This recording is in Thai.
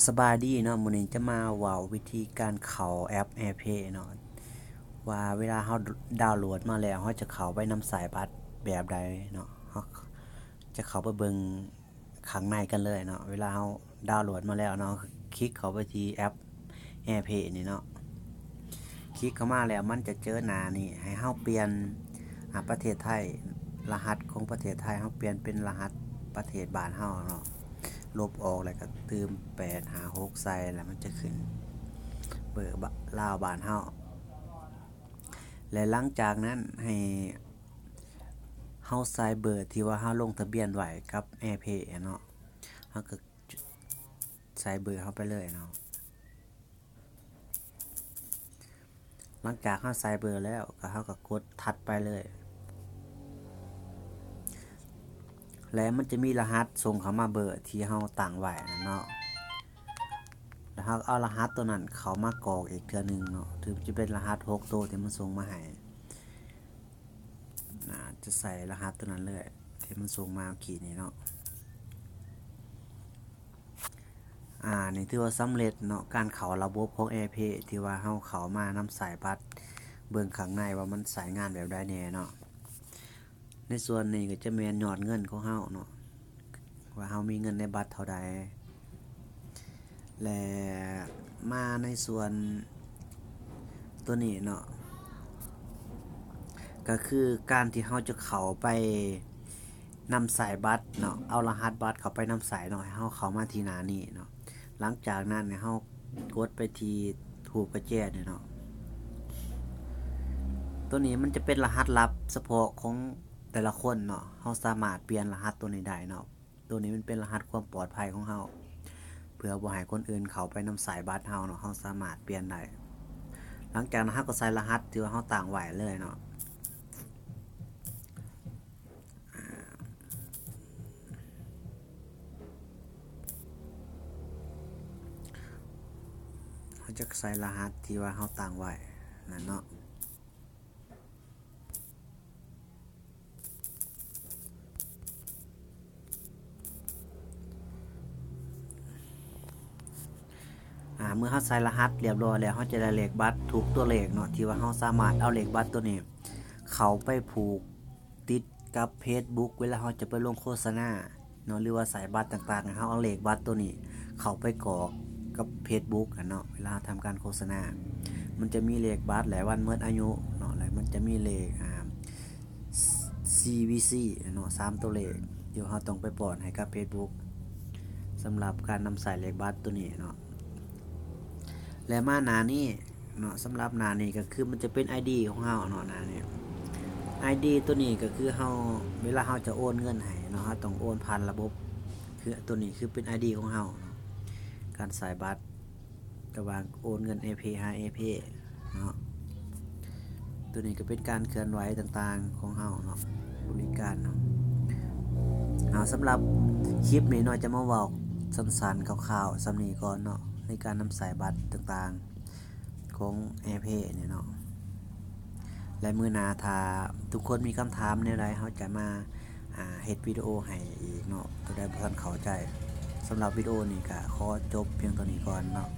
สบายดีเนาะมื้อนี้จะมาเว้าวิธีการเข้าแอป AirPay เนาะว่าเวลาเราดาวน์โหลดมาแล้วเราจะเข้าไปนำสายบัตรแบบใดเนาะเราจะเข้าไปเบิ่งข้างในกันเลยเนาะเวลาเราดาวน์โหลดมาแล้วเนาะคลิกเข้าไปที่แอป AirPay นี่เนาะคลิกเข้ามาแล้วมันจะเจอหน้านี่ให้เราเปลี่ยนประเทศไทยรหัสของประเทศไทยเราเปลี่ยนเป็นรหัสประเทศบ้านเราเนาะลบออกแล้วก็เติม856ใส่แล้วมันจะขึ้นเบอร์ลาวบ้านเฮาและหลังจากนั้นให้เฮาใส่เบอร์ที่ว่าเฮาลงทะเบียนไว้กับ AirPay เนาะเฮาก็ใส่เบอร์เฮาไปเลยเนาะหลังจากเฮาใส่เบอร์แล้วก็เฮาก็กดถัดไปเลยและมันจะมีรหัสส่งเข้ามาเบอร์ที่เฮาตั้งไว้เนาะแล้วเฮาเอารหัสตัวนั้นเข้ามากรอกอีกเทื่อนึงเนาะถึงจะเป็นรหัส6ตัวที่มันส่งมาให้จะใส่รหัสตัวนั้นเลยที่มันส่งมาเมื่อกี้นี้เนาะนี่ถือว่าสำเร็จเนาะการเข้าระบบของ AirPay ที่ว่าเฮาเข้ามานำสายบัตรเบิ่งข้างในว่ามันสายงานแบบใดแน่เนาะในส่วนนี้ก็จะแม่นยอดเงินของเฮาเนาะว่าเฮามีเงินในบัตรเท่าใดและมาในส่วนตัวนี้เนาะก็คือการที่เฮาจะเข้าไปนำสายบัตรเนาะเอารหัสบัตรเข้าไปนำสายเนาะให้เฮาเข้ามาที่หน้านี้เนาะหลังจากนั้นเนี่ยเฮากดไปที่รูปกระแจเนี่ยเนาะตัวนี้มันจะเป็นรหัสลับเฉพาะของแต่ละคนเนาะเฮาสามารถเปลี่ยนรหัสตัวนี้ได้เนาะตัวนี้มันเป็นรหัสความปลอดภัยของเฮาเพื่อบ่ให้คนอื่นเข้าไปนำสายบัตรเฮาเนาะเฮาสามารถเปลี่ยนได้หลังจากนั้นเฮาก็ใส่รหัสที่ว่าเฮาตั้งไว้เลยเนาะเฮาจะใส่รหัสที่ว่าเฮาตั้งไว้นั่นเนาะเมื่อเฮาใส่รหัสเรียบร้อยแล้วเฮาจะได้เลขบัตรทุกตัวเลขเนาะที่ว่าเฮาสามารถเอาเลขบัตรตัวนี้เข้าไปผูกติดกับ Facebook เวลาเฮาจะไปลงโฆษณาเนาะหรือว่าสายบัตรต่างๆเฮาเอาเลขบัตรตัวนี้เข้าไปกรอกกับ Facebook เนาะเวลาทำการโฆษณามันจะมีเลขบัตรและวันหมดอายุเนาะแล้วมันจะมีเลขCVC เนาะ3ตัวเลขเดี๋ยวเฮาต้องไปป้อนให้กับ Facebook สำหรับการนำใส่เลขบัตรตัวนี้เนาะและมาหน้านี้เนาะสำหรับหน้านี้ก็คือมันจะเป็น ID ของเฮาเนาะหน้านี้ ID ตัวนี้ก็คือเฮาเวลาเฮาจะโอนเงินให้เนาะเฮาต้องโอนผ่านระบบคือตัวนี้คือเป็น ID ของเฮาเนาะการใส่บัตรระหว่างโอนเงิน AirPay หา AirPay เนาะตัวนี้ก็เป็นการเคลื่อนไหวต่างๆของเฮาเนาะบริการเนาะสำหรับคลิปนี้เนาะจะมาเว้าสั้นๆคร่าวๆสำนี้ก่อนเนาะในการนำสายบัตรต่างๆของ AirPay เนี่ยเนาะและมื้อหน้าถ้าทุกคนมีคำถามแนวใดเฮาจะมาเฮ็ดวิดีโอให้อีกเนาะตัวใดบ่ทันเข้าใจสำหรับวิดีโอนี้ก็ขอจบเพียงเท่านี้ก่อนเนาะ